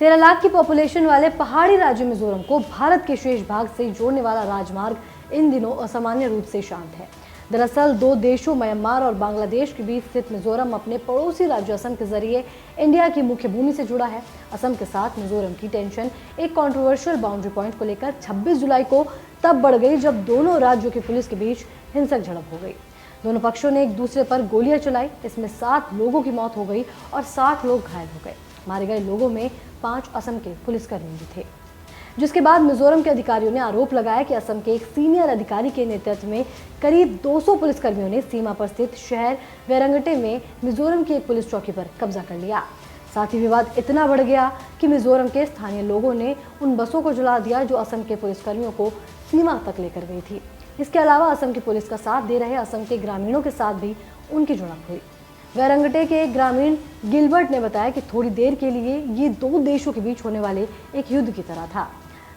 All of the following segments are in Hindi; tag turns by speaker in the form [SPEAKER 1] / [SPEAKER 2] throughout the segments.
[SPEAKER 1] 13 लाख की पॉपुलेशन वाले पहाड़ी राज्य मिजोरम को भारत के शेष भाग से जोड़ने वाला राजमार्ग इन दिनों असामान्य रूप से शांत है। दरअसल दो देशों म्यांमार और बांग्लादेश के बीच स्थित मिजोरम अपने पड़ोसी राज्य असम के जरिए इंडिया की मुख्य भूमि से जुड़ा है। असम के साथ मिजोरम की टेंशन एक कंट्रोवर्शियल बाउंड्री पॉइंट को लेकर 26 जुलाई को तब बढ़ गई जब दोनों राज्यों की पुलिस के बीच हिंसक झड़प हो गई। दोनों पक्षों ने एक दूसरे पर गोलियां चलाई। इसमें 7 लोगों की मौत हो गई और 60 लोग घायल हो गए। मारे गए लोगों में 5 असम के पुलिसकर्मी भी थे, जिसके बाद मिजोरम के अधिकारियों ने आरोप लगाया कि असम के एक सीनियर अधिकारी के नेतृत्व में करीब 200 पुलिसकर्मियों ने सीमा पर स्थित शहर वेरंगटे में मिजोरम की एक पुलिस चौकी पर कब्जा कर लिया। साथ ही विवाद इतना बढ़ गया कि मिजोरम के स्थानीय लोगों ने उन बसों को जला दिया जो असम के पुलिसकर्मियों को सीमा तक लेकर गई थी। इसके अलावा असम की पुलिस का साथ दे रहे असम के ग्रामीणों के साथ भी उनकी झड़प हुई। वेरंगटे के एक ग्रामीण गिलबर्ट ने बताया कि थोड़ी देर के लिए ये दो देशों के बीच होने वाले एक युद्ध की तरह था।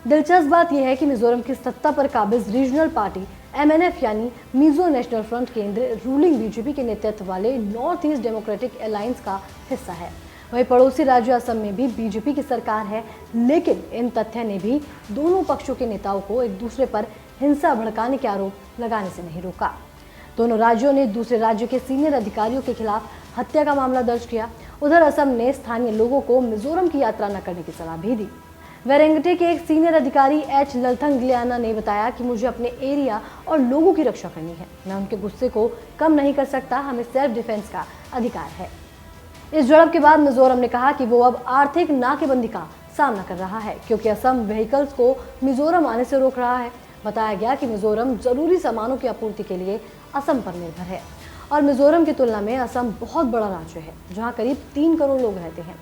[SPEAKER 1] दिलचस्प बात यह है कि मिजोरम की सत्ता पर काबिज रीजनल पार्टी MNF यानी मिजो नेशनल फ्रंट केंद्र रूलिंग बीजेपी के नेतृत्व वाले नॉर्थ ईस्ट डेमोक्रेटिक अलायंस का हिस्सा है। वहीं पड़ोसी राज्य असम में भी बीजेपी की सरकार है, लेकिन इन तथ्य ने भी दोनों पक्षों के नेताओं को एक दूसरे पर हिंसा भड़काने के आरोप लगाने से नहीं रोका। दोनों राज्यों ने दूसरे राज्य के सीनियर अधिकारियों के खिलाफ हत्या का मामला दर्ज किया। उधर असम ने स्थानीय लोगों को मिजोरम की यात्रा न करने की सलाह भी दी। वेरंगटे के एक सीनियर अधिकारी H ललथंगलियाना ने बताया कि मुझे अपने एरिया और लोगों की रक्षा करनी है। मैं उनके गुस्से को कम नहीं कर सकता। हमें सेल्फ डिफेंस का अधिकार है। इस झड़प के बाद मिजोरम ने कहा कि वो अब आर्थिक नाकेबंदी का सामना कर रहा है, क्योंकि असम व्हीकल्स को मिजोरम आने से रोक रहा है। बताया गया कि मिजोरम जरूरी सामानों की आपूर्ति के लिए असम पर निर्भर है और मिजोरम की तुलना में असम बहुत बड़ा राज्य है, जहां करीब 3 करोड़ लोग रहते हैं।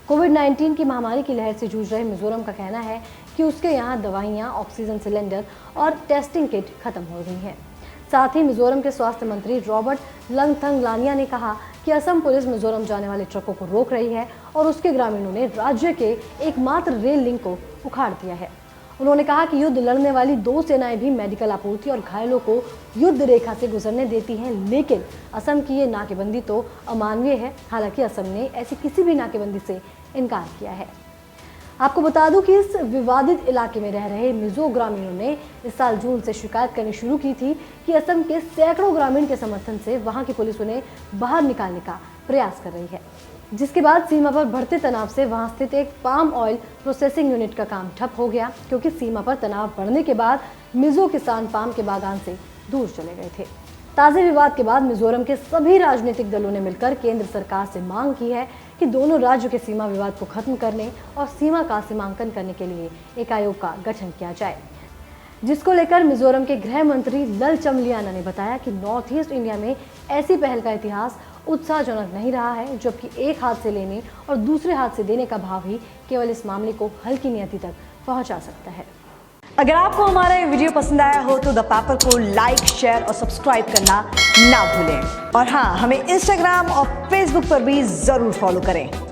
[SPEAKER 1] कोविड-19 की महामारी की लहर से जूझ रहे मिजोरम का कहना है कि उसके यहाँ दवाइयाँ, ऑक्सीजन सिलेंडर और टेस्टिंग किट खत्म हो गई हैं। साथ ही मिजोरम के स्वास्थ्य मंत्री रॉबर्ट लंगथंगलानिया ने कहा कि असम पुलिस मिजोरम जाने वाले ट्रकों को रोक रही है और उसके ग्रामीणों ने राज्य के एकमात्र रेल लिंक को उखाड़ दिया है। उन्होंने कहा कि युद्ध लड़ने वाली 2 सेनाएं भी मेडिकल आपूर्ति और घायलों को युद्ध रेखा से गुजरने देती हैं, लेकिन असम की ये नाकेबंदी तो अमानवीय है। हालांकि असम ने ऐसी किसी भी नाकेबंदी से इनकार किया है। आपको बता दूं कि इस विवादित इलाके में रह रहे मिजो ग्रामीणों ने इस साल जून से शिकायत करनी शुरू की थी कि असम के सैकड़ों ग्रामीण के समर्थन से वहां की पुलिस उन्हें बाहर निकालने का प्रयास कर रही है, जिसके बाद सीमा पर बढ़ते तनाव से वहां स्थित एक पाम ऑयल प्रोसेसिंग यूनिट का काम ठप हो गया, क्योंकि सीमा पर तनाव बढ़ने के बाद मिजो किसान पाम के बागान से दूर चले गए थे। ताज़े विवाद के बाद मिजोरम के सभी राजनीतिक दलों ने मिलकर केंद्र सरकार से मांग की है कि दोनों राज्यों के सीमा विवाद को खत्म करने और सीमा का सीमांकन करने के लिए एक आयोग का गठन किया जाए, जिसको लेकर मिजोरम के गृह मंत्री ललचमलियाना ने बताया कि नॉर्थ ईस्ट इंडिया में ऐसी पहल का इतिहास उत्साहजनक नहीं रहा है, जबकि एक हाथ से लेने और दूसरे हाथ से देने का भाव ही केवल इस मामले को हल्की नियति तक पहुंचा सकता है।
[SPEAKER 2] अगर आपको हमारा ये वीडियो पसंद आया हो तो द पेपर को लाइक, शेयर और सब्सक्राइब करना ना भूलें। और हाँ, हमें इंस्टाग्राम और फेसबुक पर भी जरूर फॉलो करें।